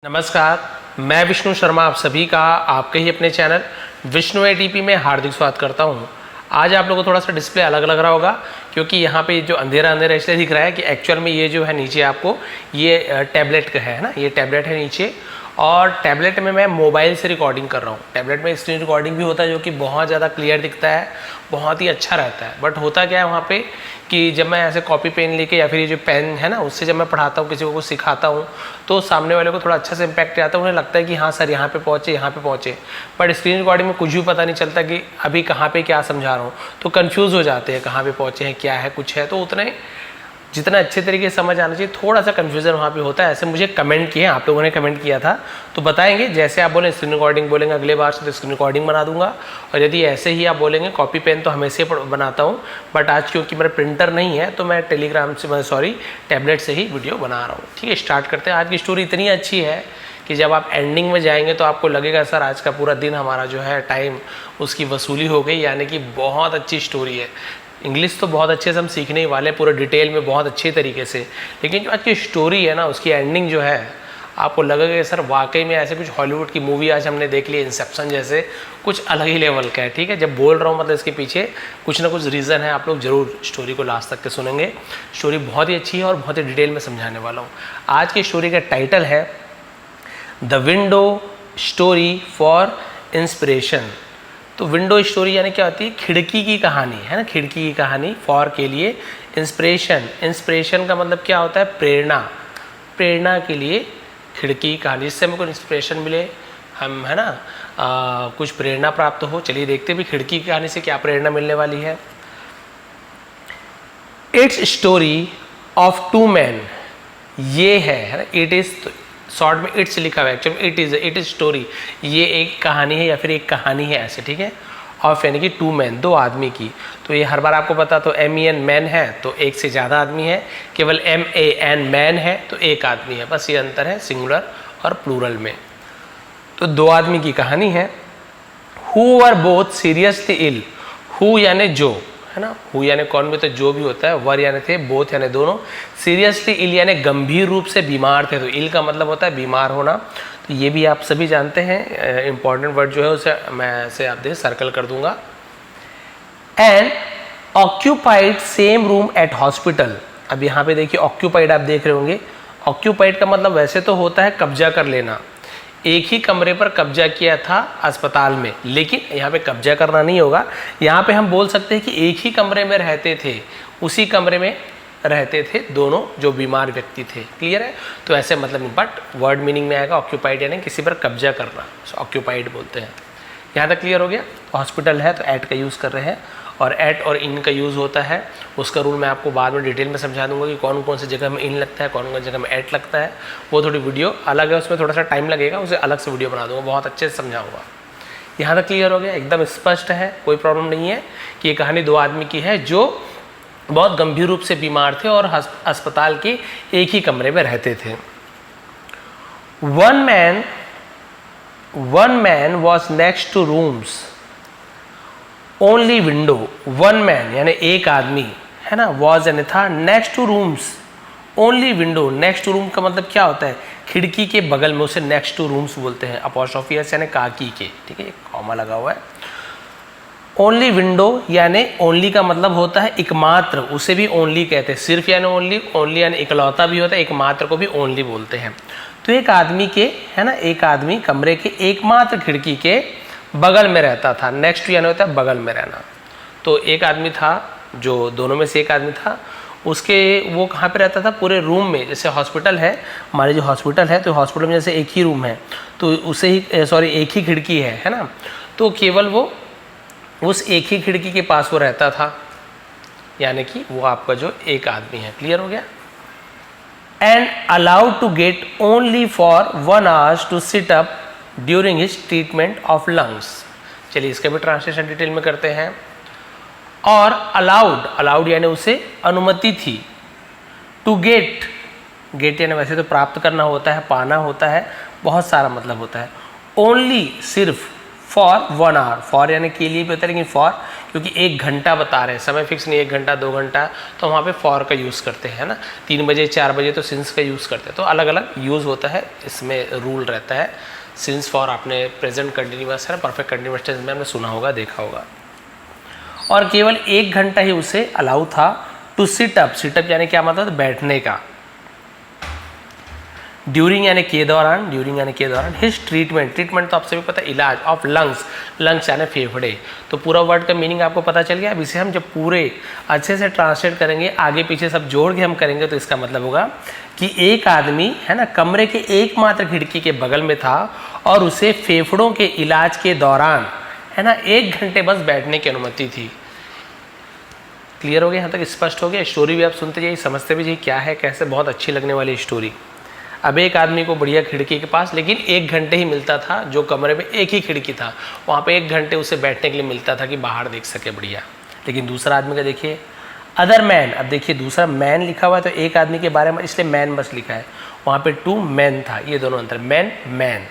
नमस्कार, मैं विष्णु शर्मा आप सभी का आपके ही अपने चैनल विष्णु एटीपी में हार्दिक स्वागत करता हूं। आज आप लोगों को थोड़ा सा डिस्प्ले अलग लग रहा होगा क्योंकि यहाँ पे जो अंधेरा अंधेरा इसलिए दिख रहा है कि एक्चुअल में ये जो है नीचे आपको ये टैबलेट का है ना, ये टैबलेट है नीचे और टैबलेट में मैं मोबाइल से रिकॉर्डिंग कर रहा हूँ। टैबलेट में स्क्रीन रिकॉर्डिंग भी होता है जो कि बहुत ज़्यादा क्लियर दिखता है, बहुत ही अच्छा रहता है। बट होता क्या है वहाँ पे कि जब मैं ऐसे कॉपी पेन लेके या फिर ये जो पेन है ना उससे जब मैं पढ़ाता हूँ, किसी को कुछ सिखाता हूँ तो सामने वाले को थोड़ा अच्छा से इम्पैक्ट आता है। उन्हें लगता है कि हाँ सर यहाँ पे पहुँचे, यहाँ पे पहुँचे। बट स्क्रीन रिकॉर्डिंग में कुछ भी पता नहीं चलता कि अभी कहाँ पे क्या समझा रहा हूँ, तो कन्फ्यूज़ हो जाते हैं कहाँ पे पहुँचे हैं, क्या है, कुछ है। तो उतने जितना अच्छे तरीके से समझ आना चाहिए थोड़ा सा कन्फ्यूजन वहाँ पे होता है। ऐसे मुझे कमेंट किए, आप लोगों ने कमेंट किया था, तो बताएंगे जैसे आप बोलें स्क्रीन रिकॉर्डिंग बोलेंगे अगले बार से तो स्क्रीन रिकॉर्डिंग बना दूंगा। और यदि ऐसे ही आप बोलेंगे कॉपी पेन तो हमेशा बनाता हूँ, बट आज क्योंकि मेरा प्रिंटर नहीं है तो मैं टेलीग्राम से टैबलेट से ही वीडियो बना रहा हूँ। ठीक है, स्टार्ट करते हैं। आज की स्टोरी इतनी अच्छी है कि जब आप एंडिंग में जाएंगे तो आपको लगेगा सर आज का पूरा दिन हमारा जो है टाइम उसकी वसूली हो गई, यानी कि बहुत अच्छी स्टोरी है। इंग्लिश तो बहुत अच्छे से हम सीखने ही वाले हैं पूरे डिटेल में बहुत अच्छे तरीके से, लेकिन जो आज की स्टोरी है ना उसकी एंडिंग जो है आपको लगेगा सर वाकई में ऐसे कुछ हॉलीवुड की मूवी आज हमने देख ली, इंसेप्शन जैसे, कुछ अलग ही लेवल का है। ठीक है, जब बोल रहा हूँ मतलब इसके पीछे कुछ ना कुछ रीज़न है। आप लोग ज़रूर स्टोरी को लास्ट तक के सुनेंगे। स्टोरी बहुत ही अच्छी है और बहुत ही डिटेल में समझाने वाला हूँ। आज की स्टोरी का टाइटल है the window story for inspiration. तो विंडो स्टोरी यानी क्या होती है, खिड़की की कहानी है ना, खिड़की की कहानी। फॉर के लिए इंस्पिरेशन, इंस्पिरेशन का मतलब क्या होता है, प्रेरणा। प्रेरणा के लिए खिड़की की कहानी, जिससे हमें कुछ इंस्पिरेशन मिले, हम है ना कुछ प्रेरणा प्राप्त हो। चलिए देखते भी खिड़की की कहानी से क्या प्रेरणा मिलने वाली है। It's story of two man, ये है ना, इट इज शॉर्ट में इट्स लिखा हुआ है, एक्चुअली इट इज स्टोरी, ये एक कहानी है या फिर एक कहानी है ऐसे। ठीक है, ऑफ यानी कि टू मैन, दो आदमी की। तो ये हर बार आपको पता, तो MEN मैन है तो एक से ज़्यादा आदमी है, केवल MAN मैन है तो एक आदमी है, बस ये अंतर है सिंगुलर और प्लूरल में। तो दो आदमी की कहानी है। Who were both seriously ill, who यानी जो है ना, हु यानी कौन भी, तो जो भी होता है, वर यानी थे, बोथ यानी दोनों, सीरियसली इल यानी गंभीर रूप से बीमार थे। तो इल का मतलब होता है बीमार होना, तो ये भी आप सभी जानते हैं। इंपॉर्टेंट वर्ड जो है उसे मैं से आप देख सर्कल कर दूंगा। And occupied same room at hospital. अब यहाँ पे देखिए ऑक्यूपाइड आप देख रहे होंगे। ऑक्यूपाइड का मतलब वैसे तो होता है कब्जा कर लेना, एक ही कमरे पर कब्जा किया था अस्पताल में, लेकिन यहाँ पे कब्जा करना नहीं होगा। यहाँ पे हम बोल सकते हैं कि एक ही कमरे में रहते थे, उसी कमरे में रहते थे दोनों जो बीमार व्यक्ति थे। क्लियर है, तो ऐसे मतलब नहीं, बट वर्ड मीनिंग में आएगा ऑक्यूपाइड यानी किसी पर कब्जा करना, ऑक्यूपाइड बोलते हैं। यहाँ तक क्लियर हो गया। हॉस्पिटल है तो एट का यूज़ कर रहे हैं, और एट और इन का यूज़ होता है। उसका रूल मैं आपको बाद में डिटेल में समझा दूंगा कि कौन कौन सी जगह में इन लगता है, कौन कौन सी जगह में एट लगता है। वो थोड़ी वीडियो अलग है, उसमें थोड़ा सा टाइम लगेगा, उसे अलग से वीडियो बना दूंगा, बहुत अच्छे से समझाऊंगा। यहाँ तक क्लियर हो गया, एकदम स्पष्ट है, कोई प्रॉब्लम नहीं है कि ये कहानी दो आदमी की है जो बहुत गंभीर रूप से बीमार थे और अस्पताल के एक ही कमरे में रहते थे। One man was next to rooms only window. One man यानी एक आदमी है ना, वॉज यानी था, next to rooms only window. Next to room का मतलब क्या होता है, खिड़की के बगल में, उसे नेक्स्ट टू रूम्स बोलते हैं, अपॉस्ट्रोफी एस यानी काकी के। ठीक है, कॉमा लगा हुआ है। ओनली विंडो यानी ओनली का मतलब होता है एकमात्र, उसे भी ओनली कहते हैं। सिर्फ यानी ओनली, ओनली यानी इकलौता भी होता है, एकमात्र को भी ओनली बोलते हैं। तो एक आदमी के है ना, एक आदमी कमरे के एकमात्र खिड़की के बगल में रहता था। नेक्स्ट यानी होता है बगल में रहना। तो एक आदमी था, जो दोनों में से एक आदमी था, उसके वो कहाँ पे रहता था, पूरे रूम में। जैसे हॉस्पिटल है, हमारे जो हॉस्पिटल है, तो हॉस्पिटल में जैसे एक ही रूम है तो उसे ही एक ही खिड़की है ना, तो केवल वो उस एक ही खिड़की के पास वो रहता था, यानी कि वो आपका जो एक आदमी है। क्लियर हो गया। And allowed to get only for 1 hour to sit up during his treatment of lungs. चलिए इसका भी ट्रांसलेशन डिटेल में करते हैं। और अलाउड, अलाउड यानी उसे अनुमति थी, टू गेट, गेट यानी वैसे तो प्राप्त करना होता है, पाना होता है, बहुत सारा मतलब होता है। ओनली सिर्फ, फॉर 1 आवर, फॉर यानी के लिए भी होता है, लेकिन फॉर क्योंकि 1 घंटा बता रहे हैं, समय फिक्स नहीं 1 घंटा 2 घंटा, तो वहाँ पे फॉर का यूज़ करते हैं ना। 3 बजे 4 बजे तो सिंस का यूज़ करते हैं, तो अलग अलग यूज़ होता है, इसमें रूल रहता है। सिंस फॉर आपने प्रेजेंट कंटिन्यूअस है, परफेक्ट कंटिन्यूअस टेंस में आपने सुना होगा, देखा होगा। और केवल 1 घंटा ही उसे अलाउ था टू सिट अप, सिटअप यानी क्या मतलब बैठने का, ड्यूरिंग यानी के दौरान, ड्यूरिंग यानी के दौरान, हिज ट्रीटमेंट, ट्रीटमेंट तो आप सभी पता है, इलाज ऑफ लंग्स, लंग्स यानी फेफड़े। तो पूरा वर्ड का मीनिंग आपको पता चल गया। अब इसे हम जब पूरे अच्छे से ट्रांसलेट करेंगे, आगे पीछे सब जोड़ के हम करेंगे, तो इसका मतलब होगा कि एक आदमी है ना कमरे के एकमात्र खिड़की के बगल में था और उसे फेफड़ों के इलाज के दौरान है ना 1 घंटे बस बैठने की अनुमति थी। क्लियर हो गया, यहाँ तक स्पष्ट हो गया। स्टोरी भी आप सुनते जाइए, समझते भी जाइए क्या है कैसे, बहुत अच्छी लगने वाली स्टोरी। अब एक आदमी को बढ़िया खिड़की के पास, लेकिन 1 घंटे ही मिलता था, जो कमरे में एक ही खिड़की था वहाँ पे 1 घंटे उसे बैठने के लिए मिलता था कि बाहर देख सके बढ़िया। लेकिन दूसरा आदमी का देखिए, अदर मैन, अब देखिए दूसरा मैन लिखा हुआ है तो एक आदमी के बारे में, इसलिए मैन बस लिखा है, वहाँ पे 2 मैन था, ये दोनों अंतर, मैन मैन।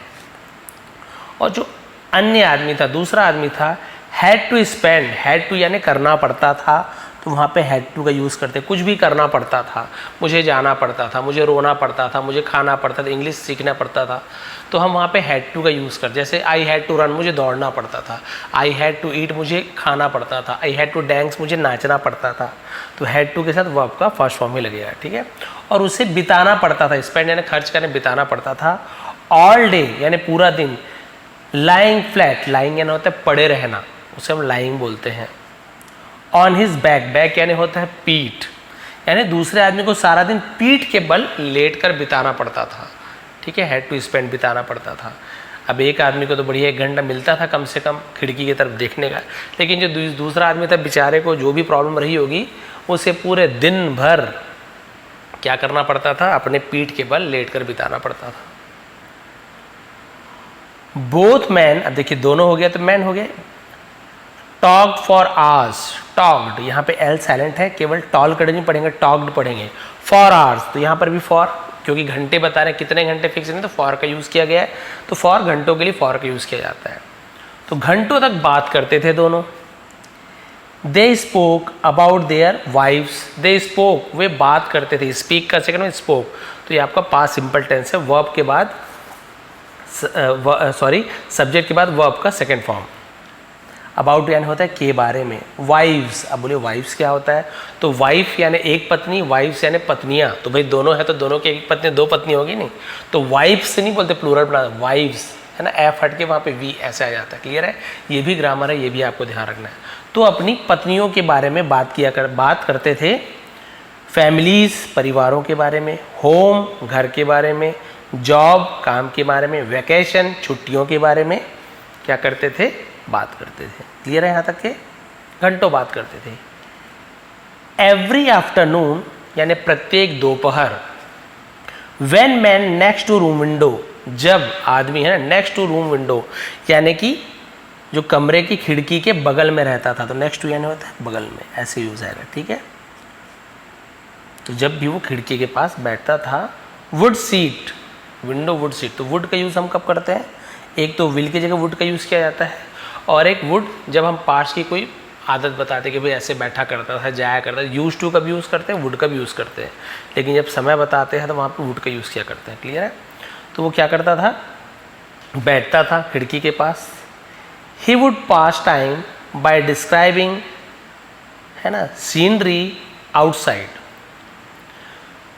और जो अन्य आदमी था, दूसरा आदमी था, had to spend, had to यानी करना पड़ता था, तो वहाँ पे हैड टू का यूज़ करते, कुछ भी करना पड़ता था, मुझे जाना पड़ता था, मुझे रोना पड़ता था, मुझे खाना पड़ता था, इंग्लिश सीखना पड़ता था, तो हम वहाँ पे हैड टू का यूज़ करते। जैसे आई हैड टू रन, मुझे दौड़ना पड़ता था, आई हैड टू ईट, मुझे खाना पड़ता था, आई हैड टू डांस, मुझे नाचना पड़ता था। तो हैड टू के साथ वर्ब का फर्स्ट फॉर्म ही लगेगा, ठीक है। और उसे बिताना पड़ता था, स्पेंड यानी खर्च करने, बिताना पड़ता था। ऑल डे यानी पूरा दिन, लाइंग फ्लैट, लाइंग यानी होता है पड़े रहना, उसे हम लाइंग बोलते हैं। ऑन हिज बैक, बैक यानी होता है पीठ, यानी दूसरे आदमी को सारा दिन पीठ के बल लेट कर बिताना पड़ता था, ठीक है, हैड टू स्पेंड, बिताना पड़ता था। अब एक आदमी को तो बढ़िया 1 घंटा मिलता था कम से कम खिड़की की तरफ देखने का, लेकिन जो दूसरा आदमी था बेचारे को जो भी प्रॉब्लम रही होगी, उसे पूरे दिन भर क्या करना पड़ता था, अपने पीठ के बल लेट कर बिताना पड़ता था। बोथ मैन, अब देखिए दोनों हो गया तो मैन हो गए। टॉक्ड फॉर आवर्स, टॉक्ड यहाँ पे एल साइलेंट है, केवल टॉल कड़ नहीं पढ़ेंगे, टॉक्ड पढ़ेंगे। फॉर आवर्स, तो यहाँ पर भी फॉर, क्योंकि घंटे बता रहे हैं कितने घंटे फिक्स नहीं, तो फॉर का यूज़ किया गया है, तो फॉर घंटों के लिए फॉर का यूज़ किया जाता है। तो घंटों तक बात करते थे दोनों। They spoke about their wives, they spoke, वे बात करते थे, स्पीक का सेकंड में स्पोक, तो ये आपका पास्ट सिंपल टेंस है, वर्ब के बाद सब्जेक्ट के बाद वर्ब का सेकंड फॉर्म। अबाउट यानी होता है के बारे में। वाइव्स, अब बोले वाइव्स क्या होता है, तो वाइफ यानी एक पत्नी, वाइव्स यानी पत्नियां, तो भाई दोनों है तो दोनों की एक पत्नी 2 पत्नी होगी नहीं, तो वाइफ से नहीं बोलते, प्लूरल बना, वाइव्स है ना, एफ हट के वहाँ पे वी ऐसे आ जाता है। क्लियर है, ये भी ग्रामर है, ये भी आपको ध्यान रखना है। तो अपनी पत्नियों के बारे में बात करते थे। फैमिलीज, परिवारों के बारे में। होम, घर के बारे में। जॉब, काम के बारे में। वैकेशन, छुट्टियों के बारे में क्या करते थे, बात करते थे। क्लियर है, यहाँ तक के घंटों बात करते थे। एवरी आफ्टरनून यानी प्रत्येक दोपहर। When man next to room window, जब आदमी है नेक्स्ट टू रूम विंडो यानी कि जो कमरे की खिड़की के बगल में रहता था, तो नेक्स्ट टू यानी होता है बगल में, ऐसे यूज आएगा, ठीक है। तो जब भी वो खिड़की के पास बैठता था। Would seat, window would seat, तो वुड का यूज़ हम कब करते हैं, एक तो विल की जगह वुड का यूज़ किया जाता है, और एक वुड जब हम पास की कोई आदत बताते कि भाई ऐसे बैठा करता था, जाया करता था, यूज टू का भी यूज़ करते हैं, वुड का भी यूज़ करते हैं, लेकिन जब समय बताते हैं तो वहाँ पे वुड का यूज़ किया करते हैं। क्लियर है। तो वो क्या करता था, बैठता था खिड़की के पास। He would pass time by describing, है ना, सीनरी आउटसाइड।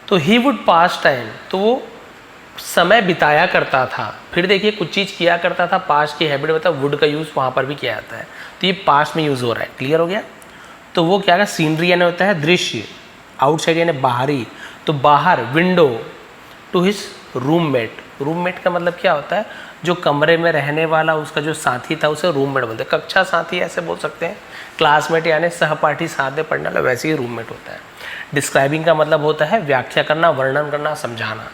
तो ही वुड पास टाइम, तो वो समय बिताया करता था। फिर देखिए कुछ चीज़ किया करता था, पास्ट की हैबिट बता, वुड का यूज़ वहाँ पर भी किया जाता है, तो ये पास्ट में यूज़ हो रहा है। क्लियर हो गया। तो वो क्या है, सीनरी यानी होता है दृश्य, आउटसाइड यानी बाहरी, तो बाहर, window to his roommate. Roommate का मतलब क्या होता है, जो कमरे में रहने वाला उसका जो साथी था उसे रूममेट बोलते हैं। कक्षा साथी ऐसे बोल सकते हैं, क्लासमेट यानी सहपाठी, साथ में पढ़ने वाला, वैसे ही रूममेट होता है। डिस्क्राइबिंग का मतलब होता है व्याख्या करना, वर्णन करना, समझाना।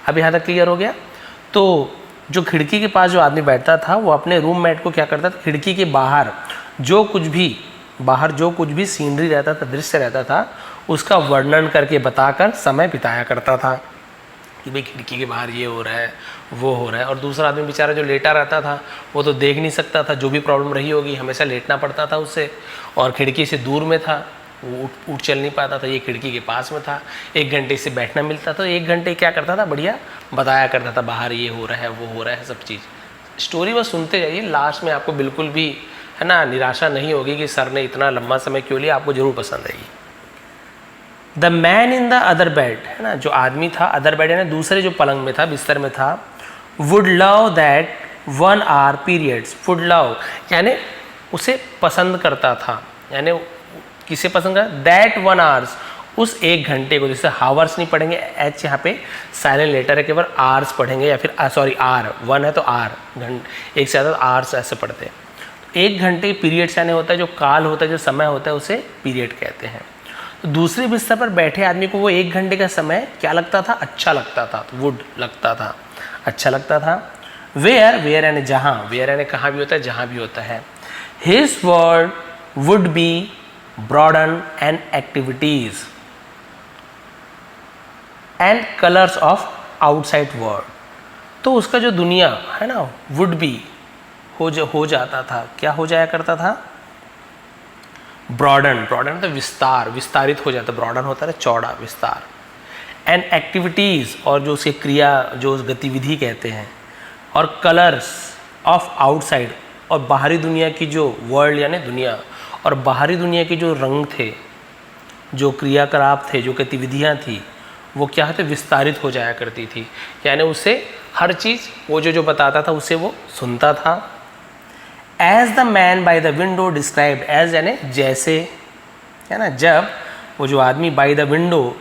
अब यहाँ तक क्लियर हो गया। तो जो खिड़की के पास जो आदमी बैठता था वो अपने रूममेट को क्या करता था, खिड़की के बाहर जो कुछ भी सीनरी रहता था, दृश्य रहता था, उसका वर्णन करके बताकर समय बिताया करता था। कि भाई खिड़की के बाहर ये हो रहा है, वो हो रहा है। और दूसरा आदमी बेचारा जो लेटा रहता था वो तो देख नहीं सकता था, जो भी प्रॉब्लम रही होगी हमेशा लेटना पड़ता था उससे, और खिड़की से दूर में था, वो उठ चल नहीं पाता था। ये खिड़की के पास में था, 1 घंटे से बैठना मिलता था, 1 घंटे क्या करता था, बढ़िया बताया करता था बाहर ये हो रहा है, वो हो रहा है, सब चीज़। स्टोरी बस सुनते जाइए, लास्ट में आपको बिल्कुल भी है ना निराशा नहीं होगी कि सर ने इतना लंबा समय क्यों लिया, आपको जरूर पसंद आएगी। The man in the other bed, है ना, जो आदमी था अदर बेड यानी दूसरे जो पलंग में था, बिस्तर में था, would love that 1 hour periods, would love यानी उसे पसंद करता था, यानी किसे पसंद करता, दैट 1 hours, उस 1 घंटे को। जैसे हावर्स नहीं पढ़ेंगे, एच यहाँ पे साइलेंट लेटर है, केवल आर्स पढ़ेंगे, या फिर सॉरी आर, 1 है तो आर, एक से ज़्यादा आर्स ऐसे पढ़ते हैं। 1 घंटे पीरियड्स यानी होता है जो काल होता है, जो समय होता है, उसे पीरियड कहते हैं। तो दूसरे बिस्तर पर बैठे आदमी को वो 1 घंटे का समय क्या लगता था, अच्छा लगता था, तो वुड लगता था, अच्छा लगता था। वेयर, वेयर यानी जहाँ, वेयर यानी कहाँ भी होता है, जहाँ भी होता है। His world would be broaden and activities and colours of outside world, तो उसका जो दुनिया है ना वुड बी हो जाता था, क्या हो जाया करता था, ब्रॉडन, ब्रॉडन तो विस्तार, विस्तारित हो जाता, ब्रॉडन होता है चौड़ा, विस्तार, एंड एक्टिविटीज़ और जो उसके क्रिया, जो गतिविधि कहते हैं, और कलर्स ऑफ आउटसाइड और बाहरी दुनिया की जो वर्ल्ड यानी दुनिया, और बाहरी दुनिया के जो रंग थे, जो क्रियाकलाप थे, जो गतिविधियाँ थी, वो क्या होते, विस्तारित हो जाया करती थी। यानी उसे हर चीज़ वो जो बताता था उसे वो सुनता था। As the man by the window described, as यानी जैसे, है ना, जब वो जो आदमी बाय द विंडो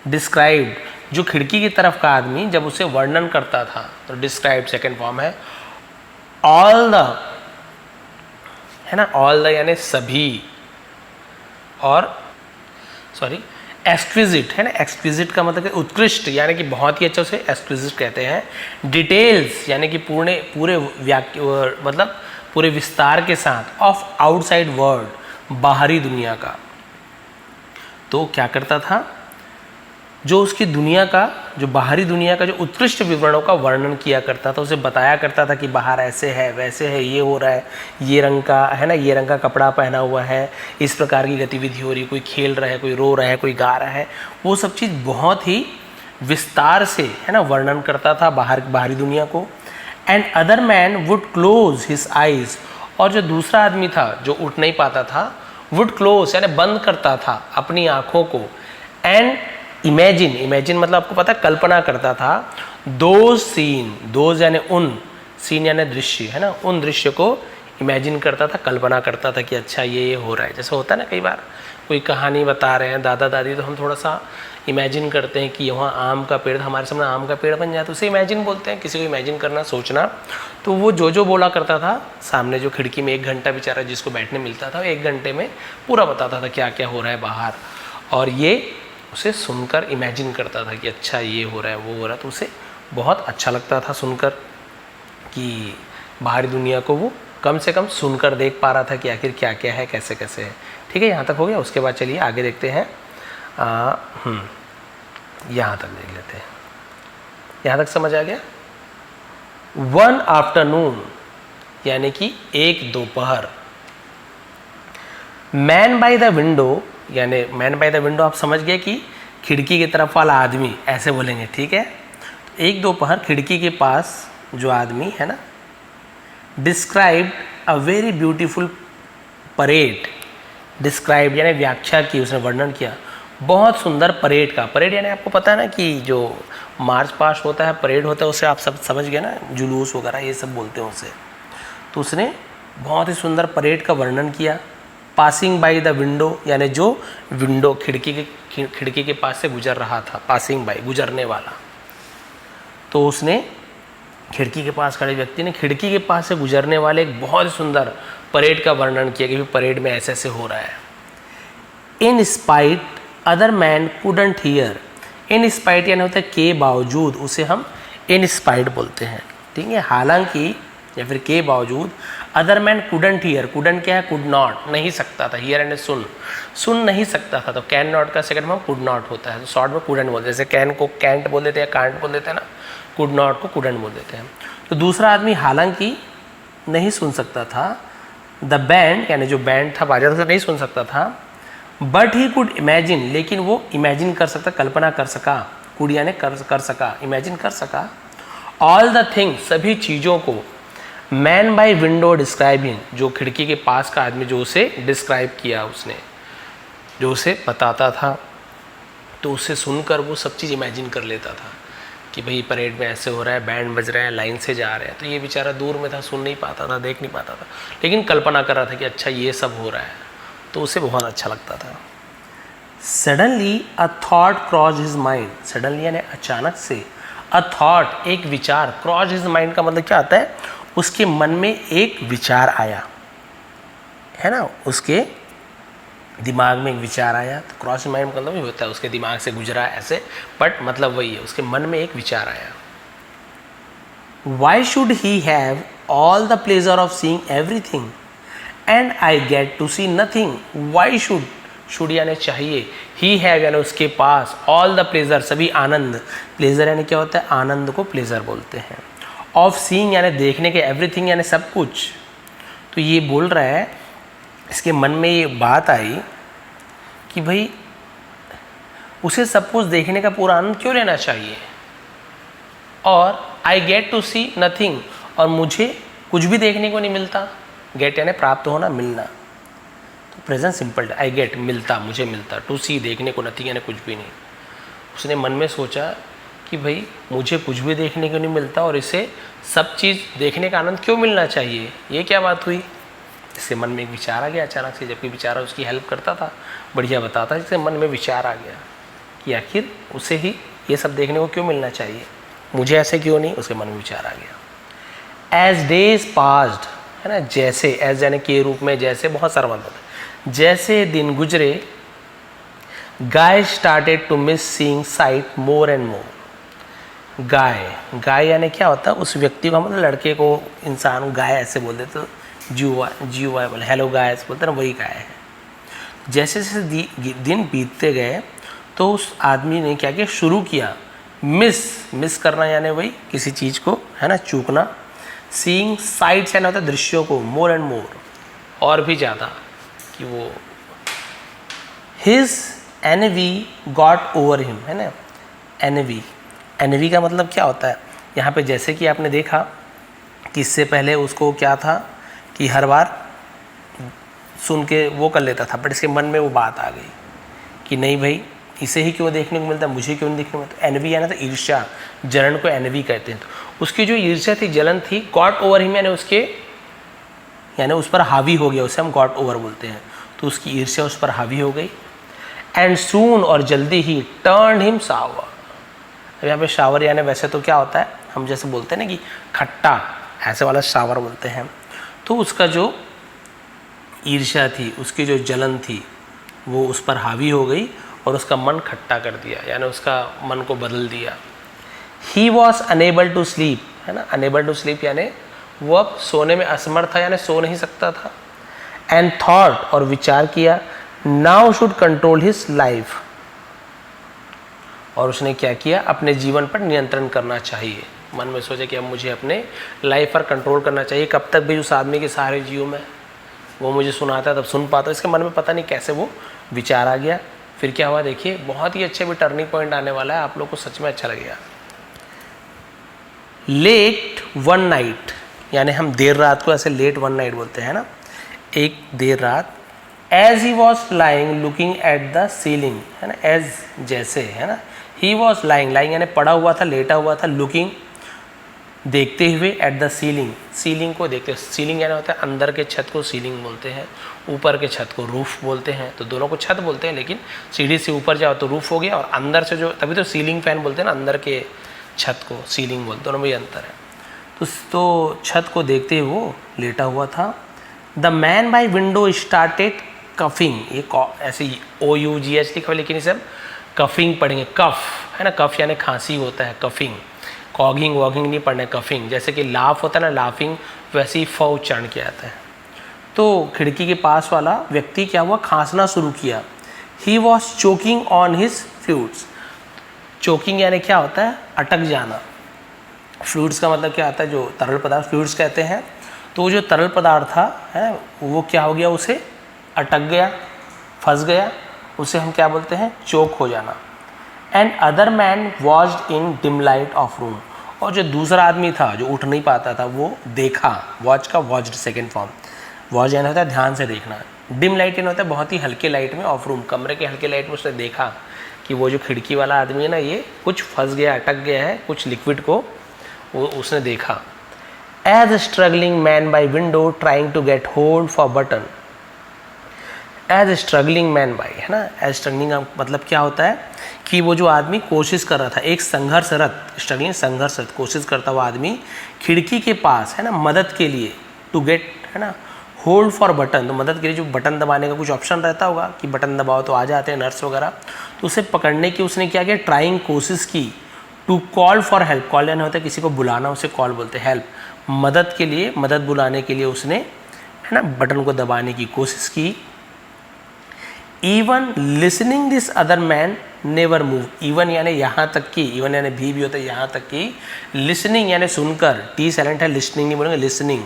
डिस्क्राइब्ड, जो खिड़की की तरफ का आदमी जब उसे वर्णन करता था, तो डिस्क्राइब्ड सेकेंड फॉर्म है। ऑल द, है ना, ऑल द यानी सभी, और सॉरी एक्सक्विजिट, है ना, एक्सक्विजिट का मतलब उत्कृष्ट, यानी कि बहुत ही अच्छा, उसे एक्सक्विजिट कहते हैं। डिटेल्स यानी कि पूरे मतलब पूरे विस्तार के साथ, ऑफ आउटसाइड वर्ल्ड, बाहरी दुनिया का। तो क्या करता था, जो उसकी दुनिया का, जो बाहरी दुनिया का जो उत्कृष्ट विवरणों का वर्णन किया करता था, उसे बताया करता था कि बाहर ऐसे है, वैसे है, ये हो रहा है, ये रंग का, है ना, ये रंग का कपड़ा पहना हुआ है, इस प्रकार की गतिविधि हो रही है, कोई खेल रहा है, कोई रो रहा है, कोई गा रहा है, वो सब चीज़ बहुत ही विस्तार से, है ना, वर्णन करता था बाहरी दुनिया को। And other man would close his eyes, और जो दूसरा आदमी था जो उठ नहीं पाता था, वुड क्लोज यानी बंद करता था अपनी आँखों को, एंड इमेजिन, इमेजिन मतलब आपको पता है कल्पना करता था, दोज सीन, दोज यानी उन, सीन यानी दृश्य, है ना, उन दृश्य को इमेजिन करता था, कल्पना करता था कि अच्छा ये हो रहा है। जैसे होता है ना, कई बार कोई कहानी बता रहे हैं दादा दादी, तो हम थोड़ा सा इमेजिन करते हैं कि वहाँ आम का पेड़, हमारे सामने आम का पेड़ बन जाए, तो उसे इमेजिन बोलते हैं, किसी को इमेजिन करना, सोचना। तो वो जो बोला करता था सामने, जो खिड़की में 1 घंटा बेचारा जिसको बैठने मिलता था, 1 घंटे में पूरा बताता था क्या क्या हो रहा है बाहर, और ये उसे सुनकर इमेजिन करता था कि अच्छा ये हो रहा है, वो हो रहा है, तो उसे बहुत अच्छा लगता था सुनकर कि बाहरी दुनिया को वो कम से कम सुनकर देख पा रहा था कि आखिर क्या क्या है, कैसे कैसे है। ठीक है, यहाँ तक हो गया। उसके बाद चलिए आगे देखते हैं, यहाँ तक देख लेते हैं, यहाँ तक समझ आ गया। 1 आफ्टरनून यानी कि 1 दोपहर। मैन बाय द विंडो यानी मैन बाय द विंडो आप समझ गए कि खिड़की की तरफ वाला आदमी, ऐसे बोलेंगे, ठीक है। 1 दोपहर खिड़की के पास जो आदमी है ना, described a very beautiful parade, describe यानी व्याख्या की, उसने वर्णन किया बहुत सुंदर परेड का। परेड यानी आपको पता है ना कि जो मार्च पास्ट होता है, परेड होता है, उसे आप सब समझ गए ना, जुलूस वगैरह ये सब बोलते हैं उसे। तो उसने बहुत ही सुंदर परेड का वर्णन किया। पासिंग बाई द विंडो यानी जो विंडो खिड़की के पास से गुजर रहा था, पासिंग बाई गुजरने वाला। तो उसने खिड़की के पास खड़े व्यक्ति ने खिड़की के पास से गुजरने वाले एक बहुत सुंदर परेड का वर्णन किया कि परेड में ऐसे ऐसे हो रहा है। In spite other man couldn't hear, in spite यानी होता है के बावजूद, उसे हम इन स्पाइट बोलते हैं, ठीक है। हालांकि या फिर के बावजूद other man couldn't hear, couldn't क्या है, कुड नॉट, नहीं सकता था, हियर एंड सुन, सुन नहीं सकता था, तो कैन नॉट का सेकंड फॉर्म कुड नॉट होता है, तो शॉर्ट में कुडंट बोलते हैं, जैसे कैन को कैंट बोल देते हैं, कांट बोल देते हैं ना, कुड नॉट को कुडंट बोल देते हैं। तो दूसरा आदमी हालांकि नहीं सुन सकता था, द बैंड यानी जो बैंड था बाजा था नहीं सुन सकता था, बट ही कुड इमेजिन, लेकिन वो इमेजिन कर सकता, कल्पना कर सका, कुड यानी कर सका, इमेजिन कर सका, ऑल द थिंग्स सभी चीज़ों को, मैन बाई विंडो डिस्क्राइबिंग जो खिड़की के पास का आदमी जो उसे डिस्क्राइब किया, उसने जो उसे बताता था, तो उसे सुनकर वो सब चीज़ इमेजिन कर लेता था कि भाई परेड में ऐसे हो रहा है, बैंड बज रहा है, लाइन से जा रहे हैं, तो ये बेचारा दूर में था, सुन नहीं पाता था, देख नहीं पाता था, लेकिन कल्पना कर रहा था कि अच्छा ये सब हो रहा है, तो उसे बहुत अच्छा लगता था। Suddenly a thought cross his mind, suddenly यानी अचानक से, अ थॉट एक विचार, क्रॉस हिज माइंड का मतलब क्या आता है, उसके मन में एक विचार आया, है ना, उसके दिमाग में एक विचार आया, तो क्रॉस माइंड मतलब भी होता है उसके दिमाग से गुजरा ऐसे, बट मतलब वही है, उसके मन में एक विचार आया। Why should he have all the pleasure of seeing everything and I get to see nothing, why should यानी चाहिए, ही हैव यानी उसके पास, ऑल द प्लेजर सभी आनंद, प्लेजर यानी क्या होता है, आनंद को प्लेजर बोलते हैं, ऑफ सीइंग यानी देखने के, एवरीथिंग यानी सब कुछ, तो ये बोल रहा है, इसके मन में ये बात आई कि भाई उसे सब कुछ देखने का पूरा आनंद क्यों लेना चाहिए, और I get to see nothing, और मुझे कुछ भी देखने को नहीं मिलता, गेट यानी प्राप्त होना, मिलना, तो प्रेजेंट सिंपल, आई गेट मिलता, मुझे मिलता, टू सी देखने को, नथिंग यानी कुछ भी नहीं। उसने मन में सोचा कि भाई मुझे कुछ भी देखने को नहीं मिलता और इसे सब चीज़ देखने का आनंद क्यों मिलना चाहिए, ये क्या बात हुई। इसके मन में एक विचार आ गया अचानक से, जबकि बेचारा उसकी हेल्प करता था, बढ़िया बताता, जिससे मन में विचार आ गया कि आखिर उसे ही ये सब देखने को क्यों मिलना चाहिए, मुझे ऐसे क्यों नहीं, उसके मन में विचार आ गया। एज डेज पास्ड, है ना, जैसे, एज यानी के रूप में, जैसे बहुत सारा मतलब है, जैसे दिन गुजरे, guy started to miss seeing sight more and more, guy यानी क्या होता है, उस व्यक्ति को, मतलब लड़के को, इंसान गाय ऐसे बोल देते, तो जीवा बोले, हेलो गाय बोलते ना, वही गाय है। जैसे जैसे दिन बीतते गए तो उस आदमी ने क्या किया, शुरू किया, मिस करना यानी वही किसी चीज़ को, है ना, चूकना, सीइंग साइट्स यानी होता है दृश्यों को, मोर एंड मोर और भी ज़्यादा, कि वो his envy got over him, है ना, एनवी का मतलब क्या होता है, यहाँ पे जैसे कि आपने देखा कि इससे पहले उसको क्या था कि हर बार सुन के वो कर लेता था, बट इसके मन में वो बात आ गई कि नहीं भाई इसे ही क्यों देखने को मिलता, मुझे क्यों नहीं देखने को मिलता। एनवी यानी तो ईर्ष्या, जलन को एनवी कहते हैं। तो उसकी जो ईर्ष्या थी, जलन थी, गॉट ओवर हिम यानी उसके, यानी उस पर हावी हो गया, उसे हम गॉट ओवर बोलते हैं, तो उसकी ईर्ष्या उस पर हावी हो गई। एंड सून और जल्दी ही, टर्न हिम सावर, अब यहाँ पे शावर यानी वैसे तो क्या होता है, हम जैसे बोलते हैं ना कि खट्टा, ऐसे वाला शावर बोलते हैं, तो उसका जो ईर्ष्या थी, उसकी जो जलन थी, वो उस पर हावी हो गई और उसका मन खट्टा कर दिया, यानी उसका मन को बदल दिया। He was unable to sleep, है ना, अनेबल टू स्लीप यानी वो अब सोने में असमर्थ था, यानी सो नहीं सकता था। एंड थॉट और विचार किया, now should control his life, और उसने क्या किया, अपने जीवन पर नियंत्रण करना चाहिए। मन में सोचा कि अब मुझे अपने लाइफ पर कंट्रोल करना चाहिए, कब तक भी उस आदमी के सहारे जीऊँ मैं, वो मुझे सुनाता है तब सुन पाता। इसके मन में पता नहीं कैसे वो विचार आ गया। फिर क्या हुआ देखिए, बहुत ही अच्छे भी टर्निंग पॉइंट आने वाला है, आप लोग को सच में अच्छा लगेगा। लेट वन नाइट, यानी हम देर रात को ऐसे लेट वन नाइट बोलते हैं ना, एक देर रात। As he was lying looking at the ceiling, है ना, एज जैसे, है ना, ही वॉज लाइंग, लाइंग यानी पड़ा हुआ था, लेटा हुआ था, लुकिंग देखते हुए, एट द सीलिंग, सीलिंग को देखते, सीलिंग यानी होता है अंदर के छत को सीलिंग बोलते हैं, ऊपर के छत को रूफ बोलते हैं, तो दोनों को छत बोलते हैं, लेकिन सीढ़ी से ऊपर जाओ तो रूफ हो गया, और अंदर से जो, तभी तो सीलिंग फैन बोलते हैं ना, अंदर के छत को सीलिंग बोलते, दोनों में ये अंतर है। तो छत को देखते हुए वो लेटा हुआ था। The man by window started coughing, ये ऐसे OUGH लिखा हुआ, लेकिन इसे हम कफिंग पढ़ेंगे, कफ, है ना, कफ यानी खांसी होता है, कफिंग कॉगिंग वॉगिंग नहीं पढ़ना, कफिंग। जैसे कि लाफ होता है ना, लाफिंग, वैसे ही फ उच्चारण किया जाता है। तो खिड़की के पास वाला व्यक्ति क्या हुआ, खांसना शुरू किया। He was choking on his fluids. Choking यानी क्या होता है, अटक जाना। फ्लूइड्स का मतलब क्या आता है, जो तरल पदार्थ फ्लूइड्स कहते हैं। तो वो जो तरल पदार्थ था है वो क्या हो गया, उसे अटक गया, फंस गया, उसे हम क्या बोलते हैं, चोक हो जाना। And other man watched in dim light of room. और जो दूसरा आदमी था जो उठ नहीं पाता था वो देखा। वॉच का वॉच्ड सेकेंड फॉर्म। वॉच यानी होता है ध्यान से देखना। डिम लाइट यानी होता है बहुत ही हल्के लाइट में, ऑफ रूम कमरे के हल्के लाइट में उसने देखा कि वो जो खिड़की वाला आदमी है ना, ये कुछ फंस गया, अटक गया है, कुछ लिक्विड को वो उसने देखा। As struggling man by window trying to get hold for button. As struggling man by, है ना, एज स्ट्रगलिंग का मतलब क्या होता है कि वो जो आदमी कोशिश कर रहा था, एक संघर्षरत, स्ट्रगलिंग संघर्षरत, कोशिश करता हुआ आदमी खिड़की के पास, है ना, मदद के लिए, टू गेट, है ना, होल्ड फॉर बटन, तो मदद के लिए जो बटन दबाने का कुछ ऑप्शन रहता होगा कि बटन दबाओ तो आ जाते हैं नर्स वगैरह, तो उसे पकड़ने की उसने क्या किया, ट्राइंग, कोशिश की। To call for help, call यानी होता है किसी को बुलाना, उसे कॉल बोलते हैं, हेल्प, मदद के लिए, मदद बुलाने के लिए उसने, है ना, बटन को दबाने की कोशिश की। Even listening this other man never move. Even यानी यहाँ तक की, इवन यानी भी होता है यहाँ तक की, लिसनिंग यानी सुनकर, टी साइलेंट है, लिसनिंग नहीं बोलेंगे, लिसनिंग।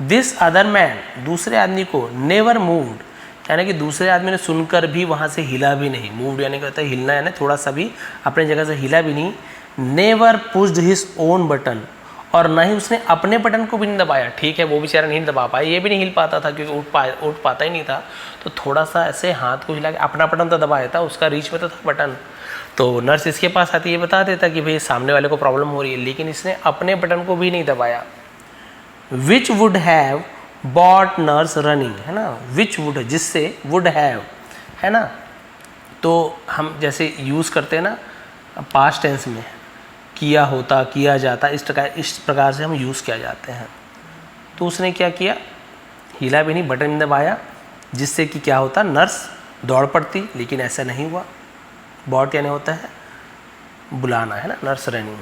दिस अदर मैन, दूसरे आदमी को, नेवर मूव्ड यानी कि दूसरे आदमी ने सुनकर भी वहाँ से हिला भी नहीं। मूव्ड यानी क्या होता है, हिलना यानी थोड़ा सा भी अपने जगह से हिला भी नहीं। Never pushed his own button, और ना ही उसने अपने बटन को भी नहीं दबाया। ठीक है, वो बेचारा नहीं दबा पाया, ये भी नहीं हिल पाता था क्योंकि उठ पाता ही नहीं था, तो थोड़ा सा ऐसे हाथ को हिला के अपना बटन तो दबाया था, उसका रीच में तो था बटन। तो नर्स इसके पास आती ये बता देता कि भाई सामने वाले को प्रॉब्लम हो रही है, लेकिन इसने अपने बटन को भी नहीं दबाया। Which would have bought nurse running, है ना, विच वुड, जिससे, वुड हैव, है ना, तो हम जैसे यूज़ करते हैं ना पास्ट टेंस में, किया होता, किया जाता, इस प्रकार से हम यूज़ किया जाते हैं। तो उसने क्या किया, हिला भी नहीं, बटन दबाया, जिससे कि क्या होता, नर्स दौड़ पड़ती, लेकिन ऐसा नहीं हुआ। बॉट यानी होता है बुलाना, है ना, nurse running.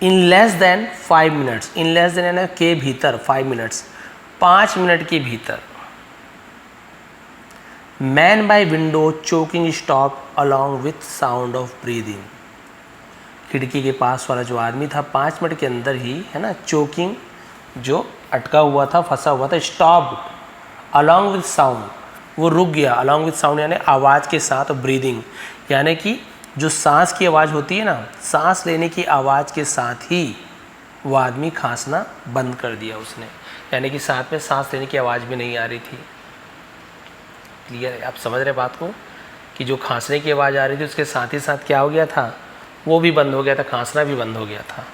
In less than 5 minutes, in less than यानी के भीतर, 5 मिनट्स, 5 मिनट के भीतर, man by window choking stop along with sound of breathing. खिड़की के पास वाला जो आदमी था 5 मिनट के अंदर ही, है ना, चोकिंग जो अटका हुआ था, फंसा हुआ था, स्टॉप अलॉन्ग विथ साउंड, वो रुक गया। अलॉन्ग विथ साउंड यानी आवाज़ के साथ, और ब्रीदिंग यानी कि जो सांस की आवाज़ होती है ना, सांस लेने की आवाज़ के साथ ही वो आदमी खांसना बंद कर दिया उसने, यानी कि साथ में सांस लेने की आवाज़ भी नहीं आ रही थी। क्लियर है, आप समझ रहे बात को, कि जो खांसने की आवाज़ आ रही थी उसके साथ ही साथ क्या हो गया था, वो भी बंद हो गया था, खांसना भी बंद हो गया था।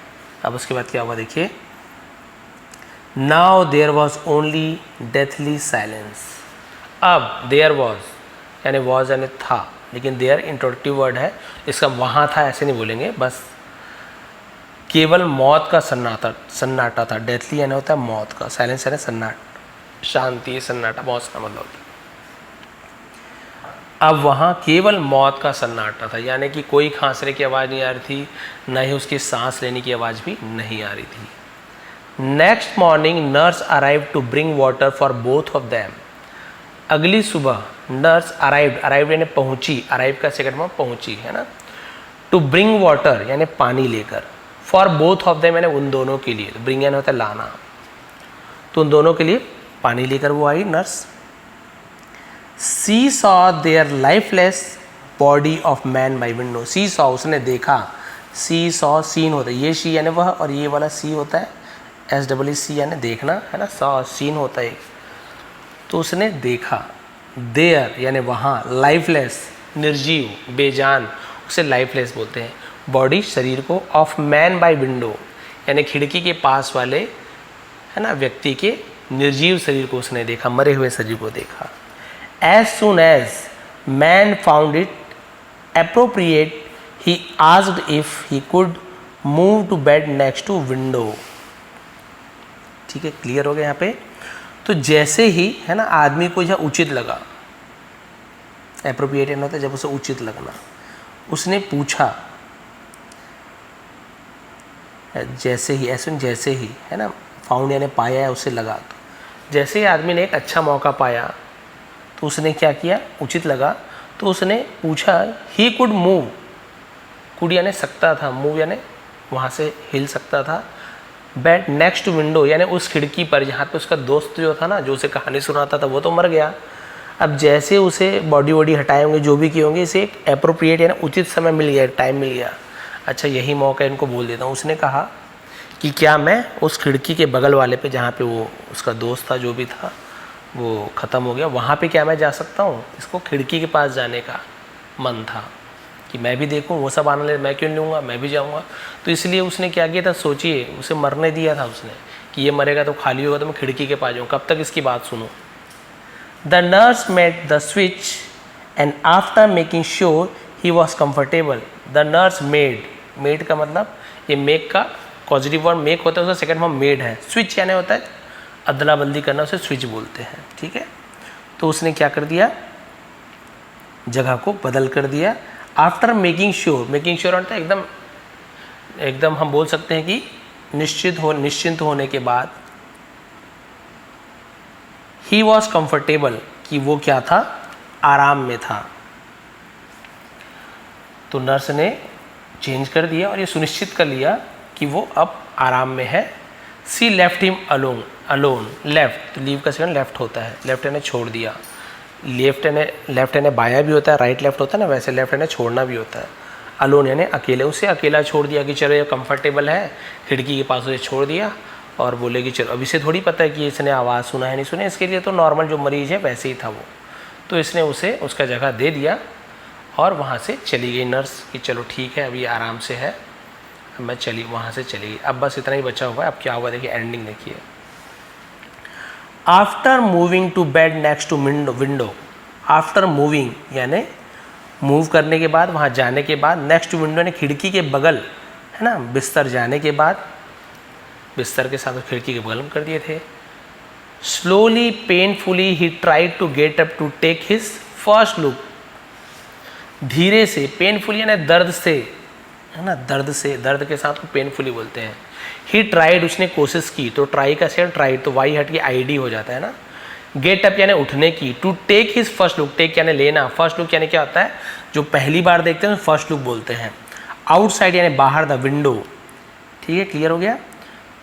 अब उसके बाद क्या हुआ देखिए, now there was only deathly silence. अब देयर वॉज यानी वॉज यानी था, लेकिन देयर इंट्रोडक्टिव वर्ड है, इसका वहाँ था ऐसे नहीं बोलेंगे, बस केवल मौत का सन्नाटा था। डेथली यानी होता है मौत का, साइलेंस यानी सन्नाटा, शांति, सन्नाटा, मौत का मतलब होता है। अब वहाँ केवल मौत का सन्नाटा था, यानी कि कोई खांसने की आवाज़ नहीं आ रही थी, न ही उसकी सांस लेने की आवाज़ भी नहीं आ रही थी। Next morning nurse arrive to bring water for both of them. अगली सुबह नर्स अराइव यानी पहुंची, अराइव का सेकंड फॉर्म पहुंची, है ना, टू ब्रिंग वाटर यानी पानी लेकर, फॉर बोथ ऑफ देम यानी उन दोनों के लिए, ब्रिंग यानी होता है लाना, तो उन दोनों के लिए पानी लेकर वो आई nurse. She saw their lifeless body of man by window. She saw उसने देखा, सी सॉ सीन होता है, ये शी यानी वह, और ये वाला सी होता है SEE यानी देखना, है ना, सॉ सीन होता है, तो उसने देखा। देयर यानी वहाँ, लाइफलेस निर्जीव, बेजान, उसे लाइफलेस बोलते हैं, बॉडी शरीर को, ऑफ मैन बाय विंडो यानी खिड़की के पास वाले, है ना, व्यक्ति के निर्जीव शरीर को उसने देखा, मरे हुए शरीर को देखा। As soon as man found it appropriate he asked if he could move to bed next to window. ठीक है, क्लियर हो गया यहाँ पे। तो जैसे ही, है ना, आदमी को यह उचित लगा, एप्रोप्रिएट होता है जब उसे उचित लगना, उसने पूछा जैसे ही, ऐसे जैसे ही, है ना, फाउंड यानी पाया है, उसे लगा। तो जैसे ही आदमी ने एक अच्छा मौका पाया तो उसने क्या किया, उचित लगा तो उसने पूछा, ही कुड मूव, कुड यानी सकता था, मूव यानी वहाँ से हिल सकता था, बैट नेक्स्ट टू विंडो यानी उस खिड़की पर जहाँ पे उसका दोस्त जो था ना, जो उसे कहानी सुनाता था, वो तो मर गया। अब जैसे उसे बॉडी वॉडी हटाए होंगे, जो भी किए होंगे, इसे एक एप्रोप्रिएट यानी उचित समय मिल गया, टाइम मिल गया। अच्छा यही मौका इनको बोल देता हूँ। उसने कहा कि क्या मैं उस खिड़की के बगल वाले पे, जहाँ पे वो उसका दोस्त था, जो भी था वो ख़त्म हो गया, वहाँ पे क्या मैं जा सकता हूँ। इसको खिड़की के पास जाने का मन था कि मैं भी देखूँ, वो सब आनंद ले, मैं क्यों लूँगा, मैं भी जाऊँगा। तो इसलिए उसने क्या किया था, सोचिए, उसे मरने दिया था उसने कि ये मरेगा तो खाली होगा तो मैं खिड़की के पास जाऊँ। कब तक इसकी बात सुनूँ। The nurse met the switch and after making sure he was comfortable, the nurse made, made का मतलब ये मेक का पॉजिटिव वर्ड मेक होता है, उसका सेकंड फॉर्म मेड है। स्विच यानी होता है अदला बदली करना, उसे स्विच बोलते हैं, ठीक है। तो उसने क्या कर दिया, जगह को बदल कर दिया। After making sure, making sure होता है एकदम एकदम हम बोल सकते हैं कि निश्चिंत होने के बाद। ही वॉज कंफर्टेबल, कि वो क्या था, आराम में था। तो नर्स ने चेंज कर दिया और ये सुनिश्चित कर लिया कि वो अब आराम में है। She left him alone, alone left, तो लीव का सेकंड लेफ्ट होता है, लेफ्ट ने छोड़ दिया। लेफ्ट यानी बाया भी होता है, राइट लेफ्ट होता है ना, वैसे लेफ्ट यानी छोड़ना भी होता है। अलोन यानी अकेले, उसे अकेला छोड़ दिया कि चलो ये कंफर्टेबल है, खिड़की के पास उसे छोड़ दिया और बोले कि चलो। अब इसे थोड़ी पता है कि इसने आवाज़ सुना है नहीं सुना, इसके लिए तो नॉर्मल जो मरीज़ है वैसे ही था वो। तो इसने उसे उसका जगह दे दिया और वहाँ से चली गई नर्स कि चलो ठीक है, अभी आराम से है, मैं चली, वहाँ से चली गई। अब बस इतना ही बचा हुआ है। अब क्या हुआ देखिए, एंडिंग देखिए। After moving to bed next to window, after moving यानी मूव करने के बाद, वहाँ जाने के बाद, नेक्स्ट टू विंडो यानी खिड़की के बगल, है ना, बिस्तर जाने के बाद, बिस्तर के साथ खिड़की के बगल में कर दिए थे। Slowly painfully he tried to get up to take his first look, धीरे से, पेनफुली यानी दर्द से, है ना, दर्द से, दर्द के साथ को पेनफुली बोलते हैं। ही ट्राइड, उसने कोशिश की, तो ट्राई का से ट्राइड, तो वाई हट के आईडी हो जाता है ना। गेट अप यानी उठने की, to take his first look, take यानी लेना, फर्स्ट लुक यानी क्या होता है, जो पहली बार देखते हैं फर्स्ट लुक बोलते हैं। आउटसाइड यानी बाहर, द विंडो, ठीक है, क्लियर हो गया।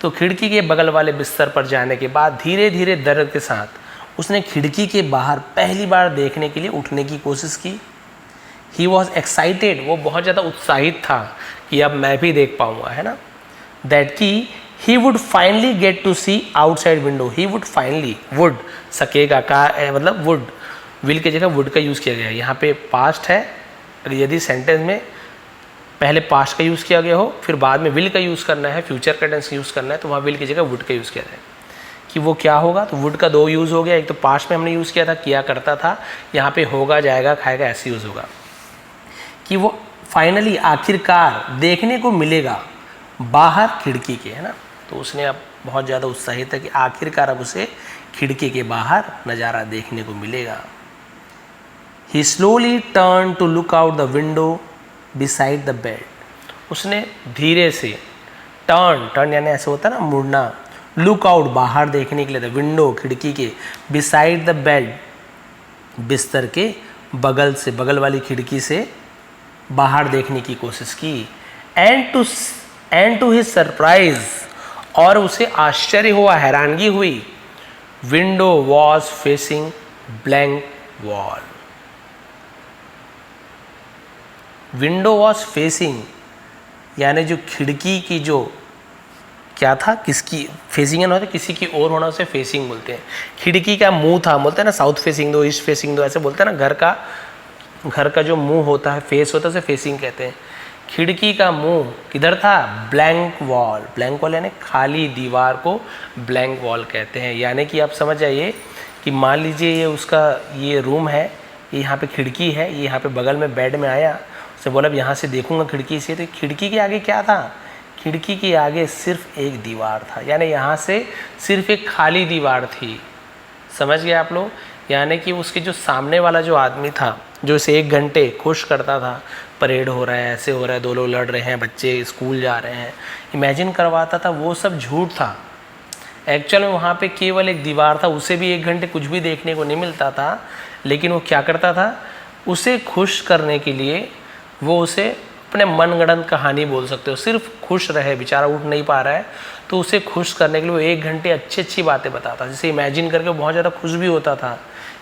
तो खिड़की के बगल वाले बिस्तर पर जाने के बाद धीरे धीरे दर्द के साथ उसने खिड़की के बाहर पहली बार देखने के लिए उठने की कोशिश की। ही वॉज एक्साइटेड, वो बहुत ज़्यादा उत्साहित था कि अब मैं भी देख पाऊंगा, है ना। दैट की he would finally get to see outside window, he would finally, would सकेगा का मतलब वुड, विल की जगह वुड का यूज़ किया गया है। यहाँ पे पास्ट है, यदि सेंटेंस में पहले पास्ट का यूज़ किया गया हो फिर बाद में विल का यूज़ करना है, फ्यूचर का टेंस यूज़ करना है, तो वहाँ विल की जगह वुड का यूज़ किया जाए कि वो क्या होगा। तो वुड का दो यूज़ हो गया, एक तो पास्ट में हमने यूज़ किया था, किया करता था, यहाँ पे होगा, जाएगा, खाएगा, ऐसे यूज़ होगा कि वो फाइनली आखिरकार देखने को मिलेगा बाहर खिड़की के, है ना। तो उसने अब बहुत ज़्यादा उत्साहित है कि आखिरकार अब उसे खिड़की के बाहर नज़ारा देखने को मिलेगा। He slowly turn to look out the window beside the bed, उसने धीरे से, टर्न यानी ऐसे होता है ना, मुड़ना, लुक आउट बाहर देखने के लिए, द विंडो खिड़की के, बिसाइड द बेड बिस्तर के बगल से, बगल वाली खिड़की से बाहर देखने की कोशिश की। एंड टू हिज सरप्राइज, और उसे आश्चर्य हुआ, हैरानगी हुई, window was facing blank wall, window was facing यानी जो खिड़की की जो क्या था, किसकी फेसिंग होता है, किसी की ओर होना, उसे फेसिंग बोलते हैं। खिड़की का मुंह था, बोलते हैं ना साउथ फेसिंग दो, ईस्ट फेसिंग दो, ऐसे बोलते हैं ना। घर का जो मुंह होता है, फेस होता है, उसे फेसिंग कहते हैं। खिड़की का मुंह किधर था, ब्लैंक वॉल, ब्लैंक वॉल यानी खाली दीवार को ब्लैंक वॉल कहते हैं। यानी कि आप समझ जाइए कि मान लीजिए ये उसका ये रूम है, ये यहाँ पे खिड़की है, ये यहाँ पे बगल में बेड में आया, उसने बोला अब यहाँ से देखूंगा खिड़की से, तो खिड़की के आगे क्या था, खिड़की के आगे सिर्फ एक दीवार था, यानी यहाँ से सिर्फ एक खाली दीवार थी। समझ गए आप लोग। यानी कि उसके जो सामने वाला जो आदमी था जो इसे 1 घंटे खुश करता था, परेड हो रहा है, ऐसे हो रहा है, 2 लोग लड़ रहे हैं, बच्चे स्कूल जा रहे हैं, इमेजिन करवाता था, वो सब झूठ था। एक्चुअल में वहाँ पे केवल एक दीवार था, उसे भी 1 घंटे कुछ भी देखने को नहीं मिलता था, लेकिन वो क्या करता था, उसे खुश करने के लिए वो उसे अपने मनगढ़ंत कहानी बोल सकते हो, सिर्फ खुश रहे, बेचारा उठ नहीं पा रहा है, तो उसे खुश करने के लिए वो 1 घंटे अच्छी अच्छी बातें बताता, जैसे इमेजिन करके बहुत ज़्यादा खुश भी होता था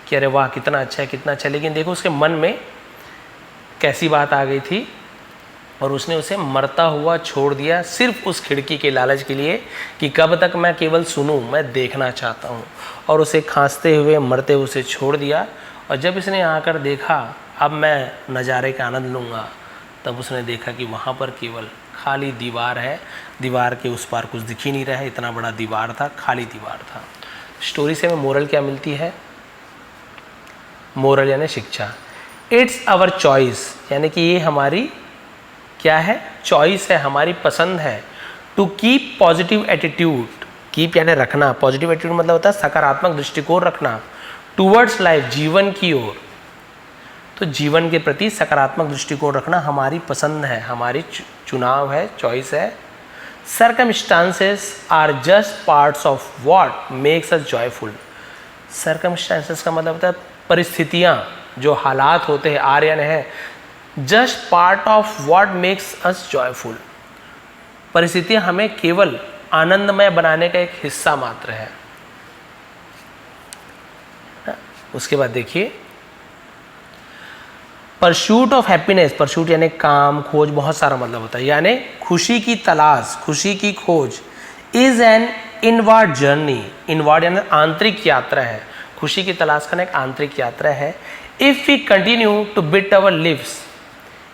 कि अरे वाह कितना अच्छा है, कितना अच्छा। लेकिन देखो उसके मन में कैसी बात आ गई थी, और उसने उसे मरता हुआ छोड़ दिया सिर्फ उस खिड़की के लालच के लिए कि कब तक मैं केवल सुनूं, मैं देखना चाहता हूं। और उसे खांसते हुए मरते हुए उसे छोड़ दिया। और जब इसने आकर देखा अब मैं नज़ारे का आनंद लूँगा, तब उसने देखा कि वहाँ पर केवल खाली दीवार है, दीवार के उस पार कुछ दिख ही नहीं रहा है, इतना बड़ा दीवार था, खाली दीवार था। स्टोरी से हमें मोरल क्या मिलती है? मोरल यानी शिक्षा, इट्स आवर चॉइस, यानी कि ये हमारी क्या है, चॉइस है, हमारी पसंद है, to keep positive attitude, keep यानी रखना, पॉजिटिव एटीट्यूड मतलब होता है सकारात्मक दृष्टिकोण रखना, टूवर्ड्स लाइफ, जीवन की ओर। तो जीवन के प्रति सकारात्मक दृष्टिकोण रखना हमारी पसंद है, हमारी चुनाव है, चॉइस है। Circumstances are just parts of what makes us joyful. Circumstances का मतलब होता है परिस्थितियाँ, जो हालात होते हैं, आर यानी है, just part of what makes us joyful. परिस्थितियाँ हमें केवल आनंदमय बनाने का एक हिस्सा मात्र है। उसके बाद देखिए, परस्यूट ऑफ हैप्पीनेस, परस्यूट यानी काम, खोज, बहुत सारा मतलब होता है, यानी खुशी की तलाश, खुशी की खोज, is an inward journey, inward यानी आंतरिक यात्रा है, खुशी की तलाश करना एक आंतरिक यात्रा है। If we continue to bit our lips,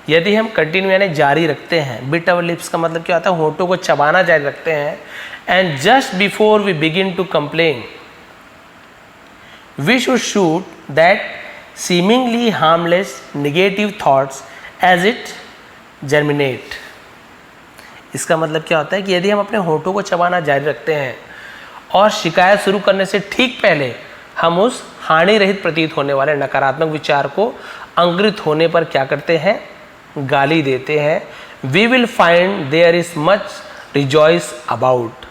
यदि हम कंटिन्यू यानी जारी रखते हैं, बिट अवर लिप्स का मतलब क्या होता है, होठों को चबाना जारी रखते हैं, and just before we begin to complain we should shoot that seemingly harmless negative thoughts as it germinate। इसका मतलब क्या होता है कि यदि हम अपने होठों को चबाना जारी रखते हैं और शिकायत शुरू करने से ठीक पहले हम उस हानि रहित प्रतीत होने वाले नकारात्मक विचार को अंकुरित होने पर क्या करते हैं, गाली देते हैं, we will find there is much rejoice about।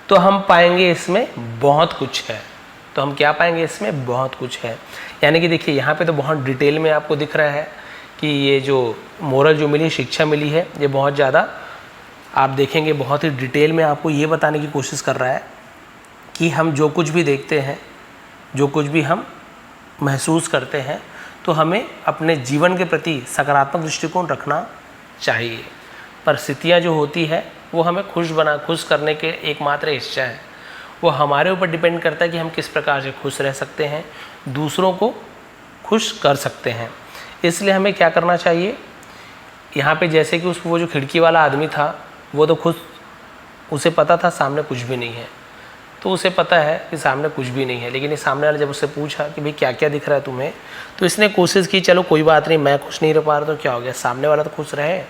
तो हम पाएंगे इसमें बहुत कुछ है, तो हम क्या पाएंगे, इसमें बहुत कुछ है। यानी कि देखिए यहाँ पे तो बहुत डिटेल में आपको दिख रहा है कि ये जो मोरल जो मिली, शिक्षा मिली है, ये बहुत ज़्यादा आप देखेंगे, बहुत ही डिटेल में आपको ये बताने की कोशिश कर रहा है कि हम जो कुछ भी देखते हैं, जो कुछ भी हम महसूस करते हैं, तो हमें अपने जीवन के प्रति सकारात्मक दृष्टिकोण रखना चाहिए। परिस्थितियाँ जो होती है वो हमें खुश करने के एकमात्र हिस्सा है, वो हमारे ऊपर डिपेंड करता है कि हम किस प्रकार से खुश रह सकते हैं, दूसरों को खुश कर सकते हैं। इसलिए हमें क्या करना चाहिए, यहाँ पे जैसे कि वो जो खिड़की वाला आदमी था, वो तो खुद उसे पता था सामने कुछ भी नहीं है, तो उसे पता है कि सामने कुछ भी नहीं है, लेकिन इस सामने वाले जब उससे पूछा कि भाई क्या क्या दिख रहा है तुम्हें, तो इसने कोशिश की चलो कोई बात नहीं, मैं खुश नहीं रह पा रहा तो क्या हो गया, सामने वाला तो खुश रहे।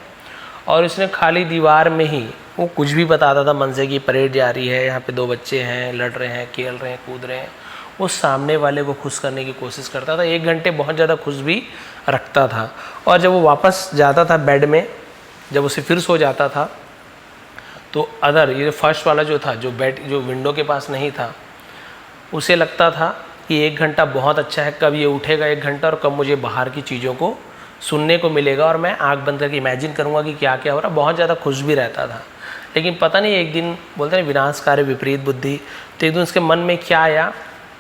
और इसने खाली दीवार में ही वो कुछ भी बताता था मन से कि परेड जा रही है, यहाँ पे 2 बच्चे हैं, लड़ रहे हैं, खेल रहे हैं, कूद रहे हैं, वो सामने वाले को खुश करने की कोशिश करता था। 1 घंटे बहुत ज़्यादा खुश भी रखता था। और जब वो वापस जाता था बेड में, जब उसे फिर सो जाता था, तो अदर ये फर्स्ट वाला जो था, जो बेड जो विंडो के पास नहीं था, उसे लगता था कि 1 घंटा बहुत अच्छा है, कब ये उठेगा 1 घंटा और कब मुझे बाहर की चीज़ों को सुनने को मिलेगा और मैं आँख बंद करके इमेजिन करूँगा कि क्या क्या हो रहा। बहुत ज़्यादा खुश भी रहता था। लेकिन पता नहीं एक दिन बोलते हैं विनाशकारी विपरीत बुद्धि, तो एक दिन उसके मन में क्या आया,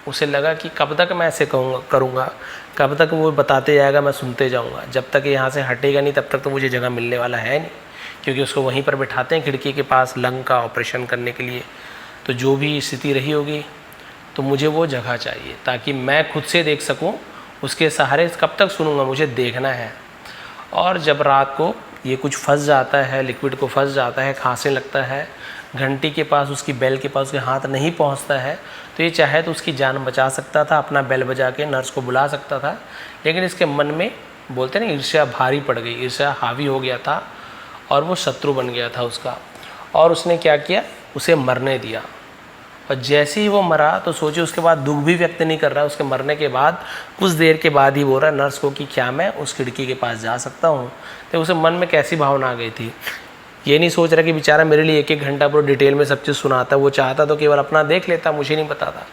उसे लगा कि कब तक मैं ऐसे करूँगा, कब तक वो बताते जाएगा, मैं सुनते जाऊँगा, जब तक यहाँ से हटेगा नहीं तब तक तो मुझे जगह मिलने वाला है नहीं, क्योंकि उसको वहीं पर बैठाते हैं खिड़की के पास लंग का ऑपरेशन करने के लिए। तो जो भी स्थिति रही होगी तो मुझे वो जगह चाहिए ताकि मैं खुद से देख सकूँ, उसके सहारे कब तक सुनूंगा, मुझे देखना है। और जब रात को ये कुछ फंस जाता है, लिक्विड को फंस जाता है, खांसने लगता है, घंटी के पास उसकी बेल के पास उसके हाथ नहीं पहुंचता है, तो ये चाहे तो उसकी जान बचा सकता था, अपना बेल बजा के नर्स को बुला सकता था। लेकिन इसके मन में बोलते ना ईर्ष्या भारी पड़ गई, ईर्ष्या हावी हो गया था और वो शत्रु बन गया था उसका। और उसने क्या किया, उसे मरने दिया। और जैसे ही वो मरा तो सोचिए उसके बाद दुख भी व्यक्त नहीं कर रहा है। उसके मरने के बाद कुछ देर के बाद ही बोल रहा है नर्स को कि क्या मैं उस खिड़की के पास जा सकता हूँ। तो उसे मन में कैसी भावना आ गई थी। ये नहीं सोच रहा कि बेचारा मेरे लिए एक एक घंटा पूरा डिटेल में सब चीज़ सुनाता। वो चाहता तो केवल अपना देख लेता, मुझे नहीं बताता।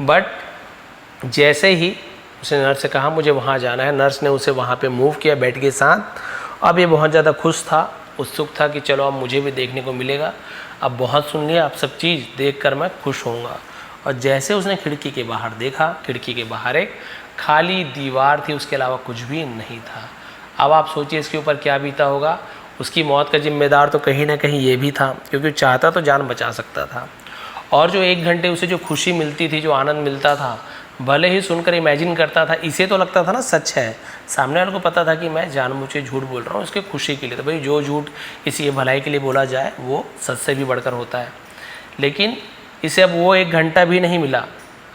बट जैसे ही उसने नर्स से कहा मुझे वहाँ जाना है, नर्स ने उसे वहाँ पे मूव किया बेड के साथ। अब ये बहुत ज़्यादा खुश था, उत्सुक था कि चलो अब मुझे भी देखने को मिलेगा। अब बहुत सुन लिया, अब सब चीज़ देखकर मैं खुश होऊंगा। और जैसे उसने खिड़की के बाहर देखा, खिड़की के बाहर एक खाली दीवार थी, उसके अलावा कुछ भी नहीं था। अब आप सोचिए इसके ऊपर क्या बीता होगा। उसकी मौत का जिम्मेदार तो कहीं ना कहीं ये भी था, क्योंकि चाहता तो जान बचा सकता था। और जो 1 घंटे उसे जो खुशी मिलती थी, जो आनंद मिलता था, भले ही सुनकर इमेजिन करता था, इसे तो लगता था ना सच है, सामने वाले को पता था कि मैं जानबूझ झूठ बोल रहा हूँ इसके खुशी के लिए। तो भाई जो झूठ किसी के भलाई के लिए बोला जाए वो सच से भी बढ़कर होता है। लेकिन इसे अब वो 1 घंटा भी नहीं मिला,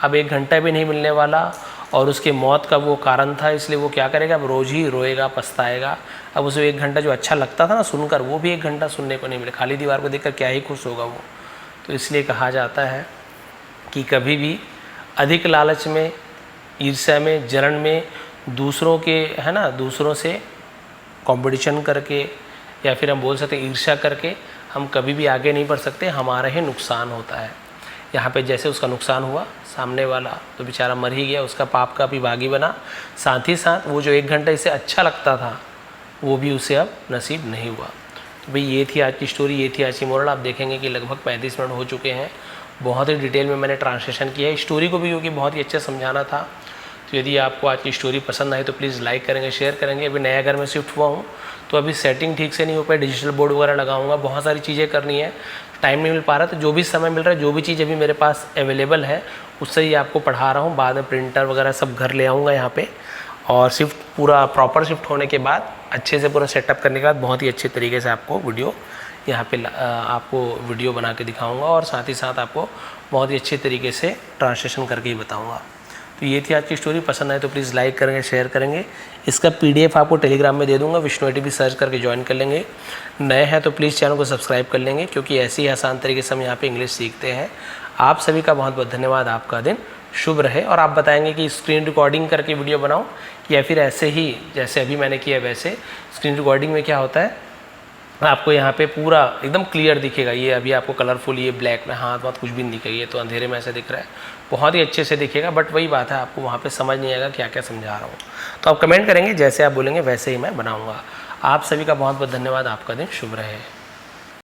अब 1 घंटा भी नहीं मिलने वाला। और उसके मौत का वो कारण था, इसलिए वो क्या करेगा, अब रोज़ ही रोएगा, पछताएगा। अब उसे 1 घंटा जो अच्छा लगता था ना सुनकर, वो भी 1 घंटा सुनने को नहीं मिला। खाली दीवार को देखकर क्या ही खुश होगा वो। तो इसलिए कहा जाता है कि कभी भी अधिक लालच में, ईर्ष्या में, जलन में, दूसरों के है ना, दूसरों से कंपटीशन करके, या फिर हम बोल सकते हैं ईर्ष्या करके, हम कभी भी आगे नहीं बढ़ सकते। हमारा ही नुकसान होता है। यहाँ पे जैसे उसका नुकसान हुआ, सामने वाला तो बेचारा मर ही गया, उसका पाप का भी भागी बना। साथ ही साथ वो जो 1 घंटा इसे अच्छा लगता था वो भी उसे अब नसीब नहीं हुआ। तो भाई ये थी आज की स्टोरी, ये थी आज की मोरल। आप देखेंगे कि लगभग 35 मिनट हो चुके हैं। बहुत ही डिटेल में मैंने ट्रांसलेशन किया है स्टोरी को भी, क्योंकि बहुत ही अच्छे समझाना था। तो यदि आपको आज की स्टोरी पसंद आई तो प्लीज़ लाइक करेंगे, शेयर करेंगे। अभी नया घर में शिफ्ट हुआ हूँ तो अभी सेटिंग ठीक से नहीं हो पाई, डिजिटल बोर्ड वगैरह लगाऊंगा, बहुत सारी चीज़ें करनी है, टाइम नहीं मिल पा रहा। तो जो भी समय मिल रहा है, जो भी चीज़ अभी मेरे पास अवेलेबल है उससे ही आपको पढ़ा रहा हूँ। बाद में प्रिंटर वगैरह सब घर ले आऊँगा यहाँ पे, और शिफ्ट पूरा प्रॉपर शिफ्ट होने के बाद अच्छे से पूरा सेटअप करने के बाद बहुत ही अच्छे तरीके से आपको वीडियो यहाँ पे आपको वीडियो बना के दिखाऊंगा, और साथ ही साथ आपको बहुत ही अच्छे तरीके से ट्रांसलेशन करके ही बताऊंगा। तो ये थी आज की स्टोरी। पसंद आए तो प्लीज़ लाइक करेंगे, शेयर करेंगे। इसका PDF आपको टेलीग्राम में दे दूंगा, विष्णु ATP सर्च करके ज्वाइन कर लेंगे। नए हैं तो प्लीज़ चैनल को सब्सक्राइब कर लेंगे, क्योंकि ऐसे ही आसान तरीके से हम यहाँ पे इंग्लिश सीखते हैं। आप सभी का बहुत बहुत धन्यवाद। आपका दिन शुभ रहे। और आप बताएंगे कि स्क्रीन रिकॉर्डिंग करके वीडियो बनाऊँ या फिर ऐसे ही जैसे अभी मैंने किया वैसे। स्क्रीन रिकॉर्डिंग में क्या होता है, आपको यहाँ पे पूरा एकदम क्लियर दिखेगा। ये अभी आपको कलरफुल, ये ब्लैक में हाथ वाथ कुछ भी नहीं दिखेगा, ये तो अंधेरे में ऐसे दिख रहा है, बहुत ही अच्छे से दिखेगा। बट वही बात है, आपको वहाँ पे समझ नहीं आएगा क्या क्या समझा रहा हूँ। तो आप कमेंट करेंगे, जैसे आप बोलेंगे वैसे ही मैं बनाऊँगा। आप सभी का बहुत बहुत धन्यवाद। आपका दिन शुभ रहे।